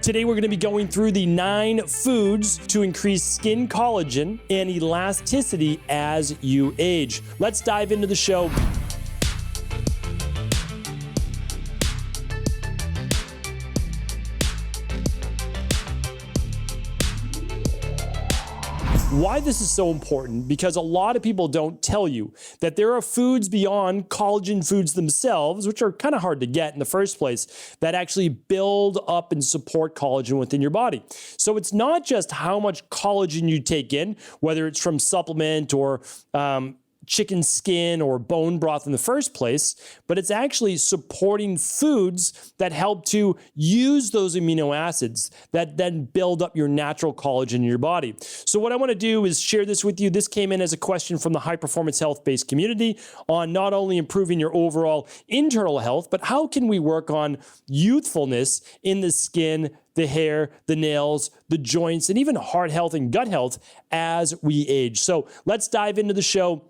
Today we're going to be going through the 9 foods to increase skin collagen and elasticity as you age. Let's dive into the show. Why this is so important, because a lot of people don't tell you that there are foods beyond collagen foods themselves, which are kind of hard to get in the first place, that actually build up and support collagen within your body. So it's not just how much collagen you take in, whether it's from supplement or chicken skin or bone broth in the first place, but it's actually supporting foods that help to use those amino acids that then build up your natural collagen in your body. So what I want to do is share this with you. This came in as a question from the high performance health-based community on not only improving your overall internal health, but how can we work on youthfulness in the skin, the hair, the nails, the joints, and even heart health and gut health as we age. So let's dive into the show.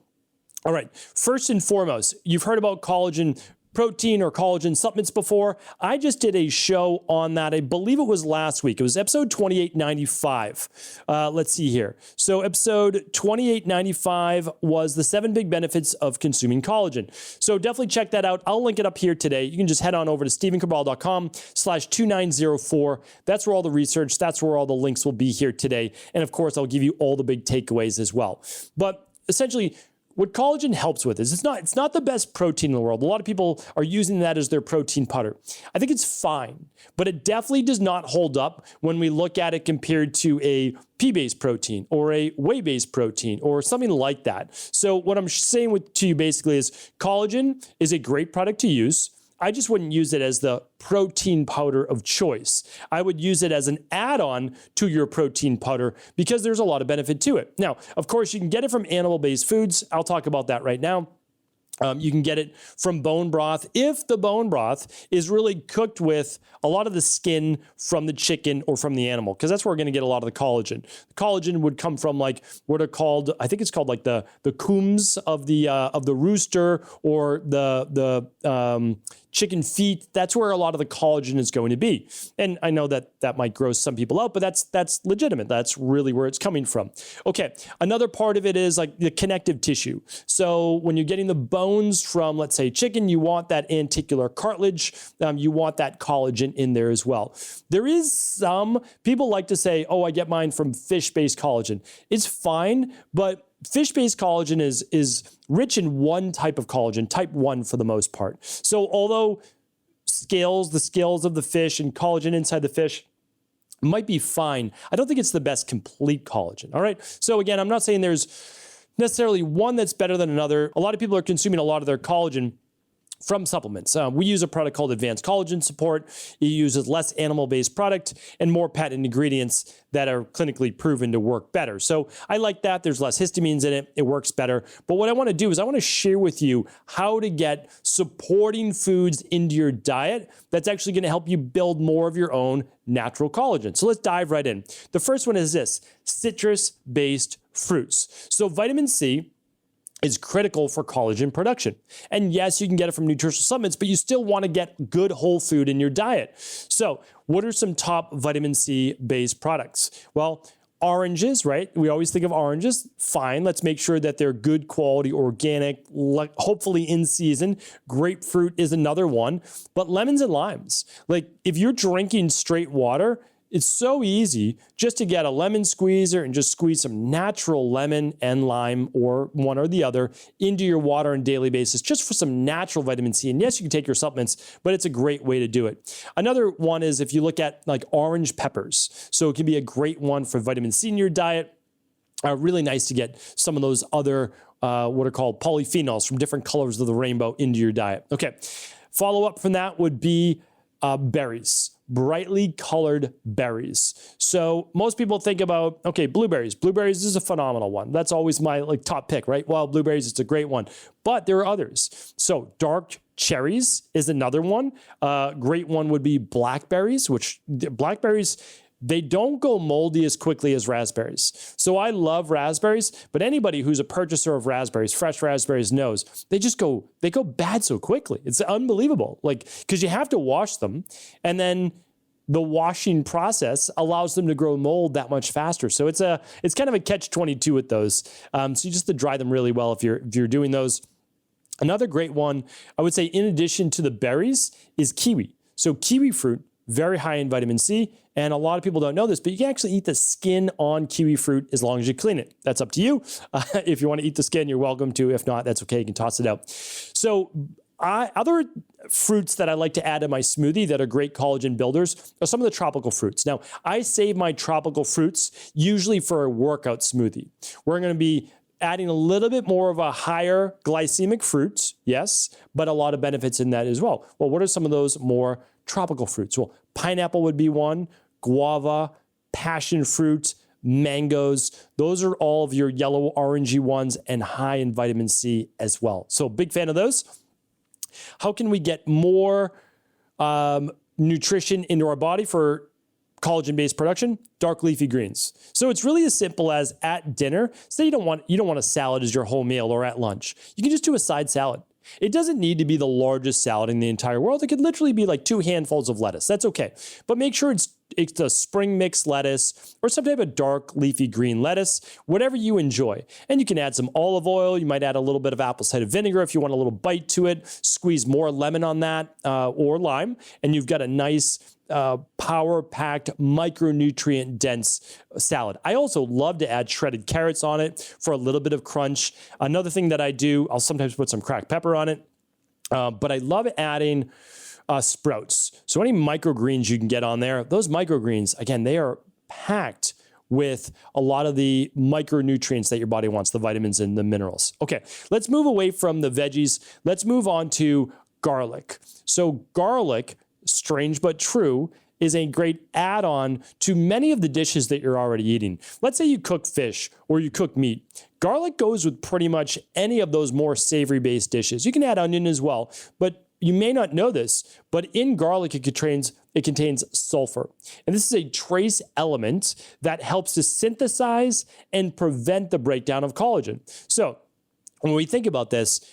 All right, first and foremost, you've heard about collagen protein or collagen supplements before. I just did a show on that. I believe it was last week. It was episode 2895. Let's see here. So episode 2895 was the 7 big benefits of consuming collagen. So definitely check that out. I'll link it up here today. You can just head on over to stephencabral.com/2904. That's where all the research, that's where all the links will be here today. And of course, I'll give you all the big takeaways as well. But essentially, what collagen helps with is it's not the best protein in the world. A lot of people are using that as their protein powder. I think it's fine, but it definitely does not hold up when we look at it compared to a pea-based protein or a whey-based protein or something like that. So what I'm saying to you basically is collagen is a great product to use. I just wouldn't use it as the protein powder of choice. I would use it as an add-on to your protein powder because there's a lot of benefit to it. Now, of course, you can get it from animal-based foods. I'll talk about that right now. You can get it from bone broth if the bone broth is really cooked with a lot of the skin from the chicken or from the animal, because that's where we're going to get a lot of the collagen. The collagen would come from like what are called, I think it's called like the coombs of the rooster or the chicken feet. That's where a lot of the collagen is going to be. And I know that that might gross some people out, but that's legitimate. That's really where it's coming from. Okay, another part of it is like the connective tissue. So when you're getting the bones from, let's say, chicken, you want that anticular cartilage. You want that collagen in there as well. There is some people like to say, oh, I get mine from fish-based collagen. It's fine, but fish-based collagen is rich in one type of collagen, type 1 for the most part. So although the scales of the fish and collagen inside the fish might be fine, I don't think it's the best complete collagen, all right? So again, I'm not saying there's necessarily one that's better than another. A lot of people are consuming a lot of their collagen from supplements. We use a product called Advanced Collagen Support. It uses less animal-based product and more patent ingredients that are clinically proven to work better. So I like that. There's less histamines in it. It works better. But what I want to do is I want to share with you how to get supporting foods into your diet that's actually going to help you build more of your own natural collagen. So let's dive right in. The first one is this: citrus-based fruits. So vitamin C is critical for collagen production. And yes, you can get it from nutritional supplements, but you still want to get good whole food in your diet. So what are some top vitamin C based products? Well, oranges, right? We always think of oranges. Fine. Let's make sure that they're good quality, organic, hopefully in season. Grapefruit is another one, but lemons and limes. Like if you're drinking straight water, it's so easy just to get a lemon squeezer and just squeeze some natural lemon and lime, or one or the other, into your water on a daily basis, just for some natural vitamin C. And yes, you can take your supplements, but it's a great way to do it. Another one is if you look at like orange peppers. So it can be a great one for vitamin C in your diet. Really nice to get some of those other what are called polyphenols from different colors of the rainbow into your diet. Okay, follow up from that would be berries. Brightly colored berries. So most people think about, okay, blueberries. Blueberries is a phenomenal one. That's always my top pick, right? Wild blueberries, it's a great one. But there are others. So dark cherries is another one. Great one would be blackberries, which blackberries, they don't go moldy as quickly as raspberries. So I love raspberries, but anybody who's a purchaser of raspberries, fresh raspberries, knows they go bad so quickly. It's unbelievable. Like, because you have to wash them, and then the washing process allows them to grow mold that much faster. So it's kind of a catch-22 with those. So you just have to dry them really well if you're doing those. Another great one, I would say, in addition to the berries, is kiwi. So kiwi fruit, very high in vitamin C, and a lot of people don't know this, but you can actually eat the skin on kiwi fruit as long as you clean it. That's up to you. If you want to eat the skin, you're welcome to. If not, that's okay. You can toss it out. So other fruits that I like to add to my smoothie that are great collagen builders are some of the tropical fruits. Now, I save my tropical fruits usually for a workout smoothie. We're going to be adding a little bit more of a higher glycemic fruit, yes, but a lot of benefits in that as well. Well, what are some of those more tropical fruits? Well, pineapple would be one, guava, passion fruit, mangoes. Those are all of your yellow orangey ones and high in vitamin C as well. So big fan of those. How can we get more nutrition into our body for collagen-based production? Dark leafy greens. So it's really as simple as at dinner, say you don't want a salad as your whole meal, or at lunch. You can just do a side salad. It doesn't need to be the largest salad in the entire world. It could literally be like 2 handfuls of lettuce. That's okay. But make sure it's a spring mix lettuce or some type of dark leafy green lettuce, whatever you enjoy. And you can add some olive oil. You might add a little bit of apple cider vinegar if you want a little bite to it. Squeeze more lemon on that or lime, and you've got a nice power-packed, micronutrient-dense salad. I also love to add shredded carrots on it for a little bit of crunch. Another thing that I do, I'll sometimes put some cracked pepper on it, but I love adding sprouts. So any microgreens you can get on there, those microgreens, again, they are packed with a lot of the micronutrients that your body wants, the vitamins and the minerals. Okay, let's move away from the veggies. Let's move on to garlic. So garlic, strange but true, is a great add-on to many of the dishes that you're already eating. Let's say you cook fish or you cook meat. Garlic goes with pretty much any of those more savory-based dishes. You can add onion as well, but you may not know this, but in garlic it contains sulfur. And this is a trace element that helps to synthesize and prevent the breakdown of collagen. So when we think about this,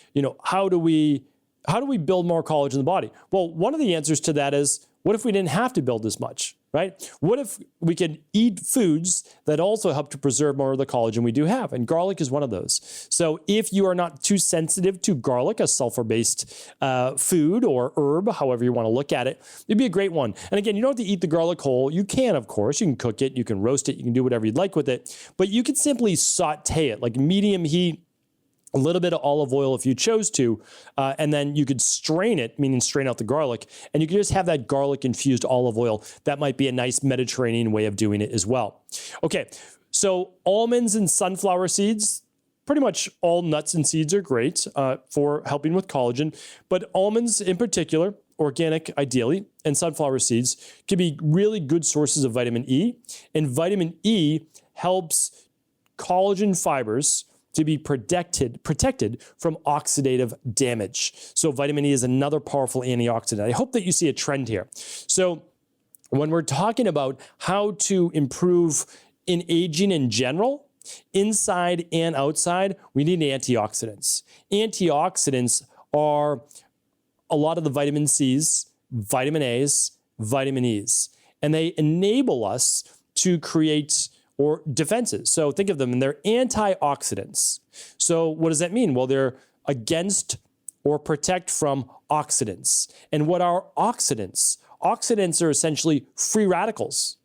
how do we build more collagen in the body? Well, one of the answers to that is, what if we didn't have to build as much, right? What if we could eat foods that also help to preserve more of the collagen we do have? And garlic is one of those. So if you are not too sensitive to garlic, a sulfur-based food or herb, however you want to look at it, it'd be a great one. And again, you don't have to eat the garlic whole. You can, of course. You can cook it. You can roast it. You can do whatever you'd like with it. But you could simply saute it, like medium heat, a little bit of olive oil if you chose to, and then you could strain it, meaning strain out the garlic, and you could just have that garlic-infused olive oil. That might be a nice Mediterranean way of doing it as well. Okay, so almonds and sunflower seeds, pretty much all nuts and seeds are great for helping with collagen, but almonds in particular, organic ideally, and sunflower seeds can be really good sources of vitamin E, and vitamin E helps collagen fibers to be protected from oxidative damage. So vitamin E is another powerful antioxidant. I hope that you see a trend here. So when we're talking about how to improve in aging in general, inside and outside, we need antioxidants. Antioxidants are a lot of the vitamin C's, vitamin A's, vitamin E's, and they enable us to create or defenses. So think of them, and they're antioxidants. So what does that mean? Well, they're against or protect from oxidants. And what are oxidants? Oxidants are essentially free radicals.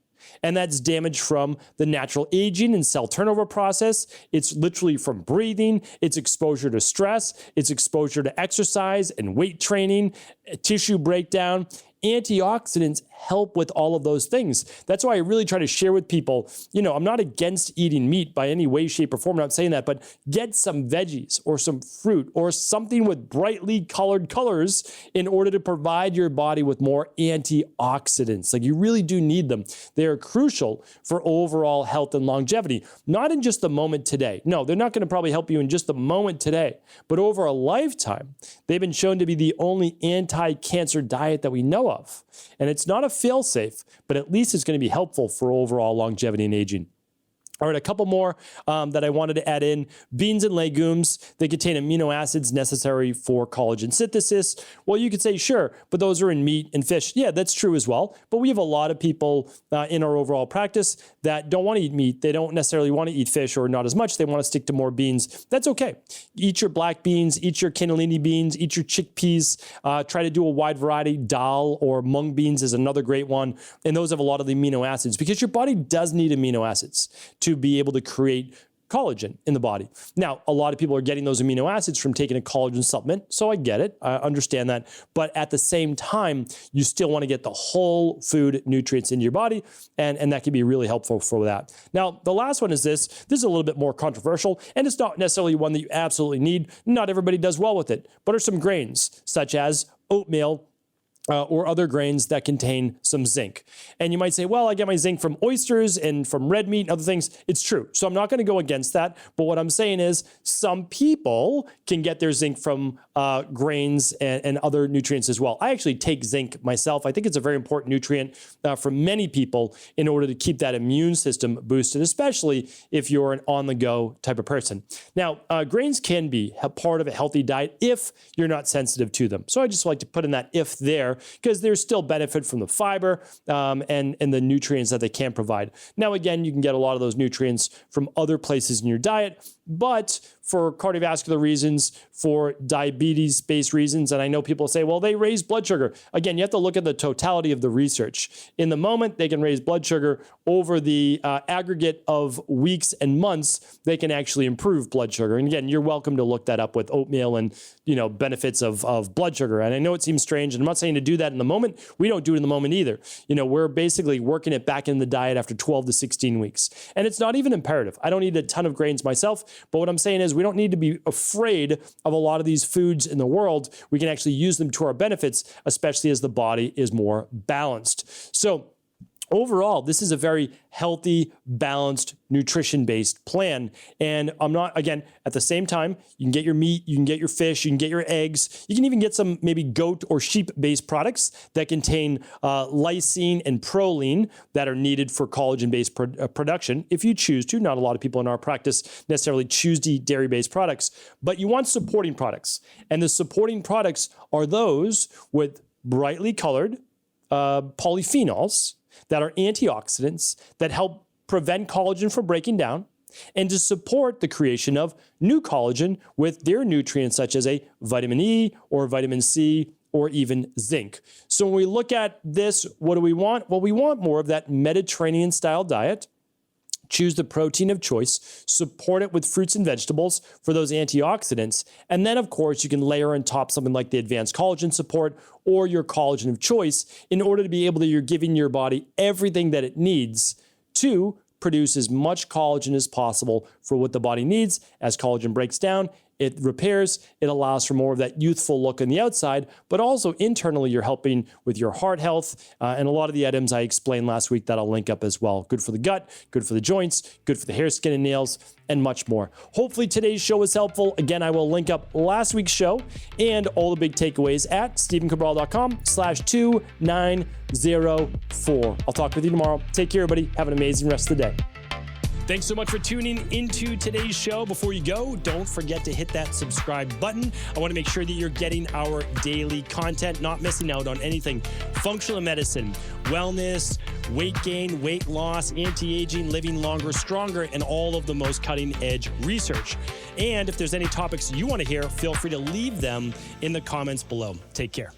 And that's damage from the natural aging and cell turnover process. It's literally from breathing. It's exposure to stress. It's exposure to exercise and weight training, tissue breakdown. Antioxidants help with all of those things. That's why I really try to share with people, I'm not against eating meat by any way, shape, or form. I'm not saying that, but get some veggies or some fruit or something with brightly colored colors in order to provide your body with more antioxidants. Like, you really do need them. They are crucial for overall health and longevity, not in just the moment today. No, they're not going to probably help you in just the moment today, but over a lifetime. They've been shown to be the only anti-cancer diet that we know of. And it's not a fail-safe, but at least it's going to be helpful for overall longevity and aging. All right, a couple more that I wanted to add in. Beans and legumes, they contain amino acids necessary for collagen synthesis. Well, you could say, sure, but those are in meat and fish. Yeah, that's true as well. But we have a lot of people in our overall practice that don't want to eat meat. They don't necessarily want to eat fish, or not as much. They want to stick to more beans. That's okay. Eat your black beans, eat your cannellini beans, eat your chickpeas. Try to do a wide variety. Dal or mung beans is another great one. And those have a lot of the amino acids, because your body does need amino acids to be able to create collagen in the body. Now, a lot of people are getting those amino acids from taking a collagen supplement, so I get it. I understand that. But at the same time, you still want to get the whole food nutrients into your body, and that can be really helpful for that. Now, the last one is this. This is a little bit more controversial, and it's not necessarily one that you absolutely need. Not everybody does well with it, but are some grains, such as oatmeal, or other grains that contain some zinc. And you might say, well, I get my zinc from oysters and from red meat and other things. It's true. So I'm not going to go against that. But what I'm saying is some people can get their zinc from grains and other nutrients as well. I actually take zinc myself. I think it's a very important nutrient for many people in order to keep that immune system boosted, especially if you're an on-the-go type of person. Now, grains can be a part of a healthy diet if you're not sensitive to them. So I just like to put in that if there, because there's still benefit from the fiber and the nutrients that they can provide. Now, again, you can get a lot of those nutrients from other places in your diet, but for cardiovascular reasons, for diabetes-based reasons, and I know people say, well, they raise blood sugar. Again, you have to look at the totality of the research. In the moment, they can raise blood sugar. Over the aggregate of weeks and months, they can actually improve blood sugar. And again, you're welcome to look that up with oatmeal and, benefits of blood sugar. And I know it seems strange, and I'm not saying to do that in the moment. We don't do it in the moment either. We're basically working it back in the diet after 12 to 16 weeks. And it's not even imperative. I don't eat a ton of grains myself, but what I'm saying is we don't need to be afraid of a lot of these foods in the world. We can actually use them to our benefits, especially as the body is more balanced. So overall, this is a very healthy, balanced, nutrition-based plan. And I'm not, again, at the same time, you can get your meat, you can get your fish, you can get your eggs. You can even get some maybe goat or sheep-based products that contain lysine and proline that are needed for collagen-based production, if you choose to. Not a lot of people in our practice necessarily choose to eat dairy-based products, but you want supporting products. And the supporting products are those with brightly colored polyphenols that are antioxidants that help prevent collagen from breaking down and to support the creation of new collagen with their nutrients such as a vitamin E or vitamin C or even zinc. So when we look at this, what do we want? Well, we want more of that Mediterranean-style diet. Choose the protein of choice, support it with fruits and vegetables for those antioxidants. And then, of course, you can layer on top something like the advanced collagen support or your collagen of choice in order to be able to, you're giving your body everything that it needs to produce as much collagen as possible for what the body needs. As collagen breaks down, it repairs, it allows for more of that youthful look on the outside, but also internally you're helping with your heart health and a lot of the items I explained last week that I'll link up as well. Good for the gut, good for the joints, good for the hair, skin, and nails, and much more. Hopefully today's show was helpful. Again, I will link up last week's show and all the big takeaways at StephenCabral.com/2904. I'll talk with you tomorrow. Take care, everybody. Have an amazing rest of the day. Thanks so much for tuning into today's show. Before you go, don't forget to hit that subscribe button. I want to make sure that you're getting our daily content, not missing out on anything. Functional medicine, wellness, weight gain, weight loss, anti-aging, living longer, stronger, and all of the most cutting-edge research. And if there's any topics you want to hear, feel free to leave them in the comments below. Take care.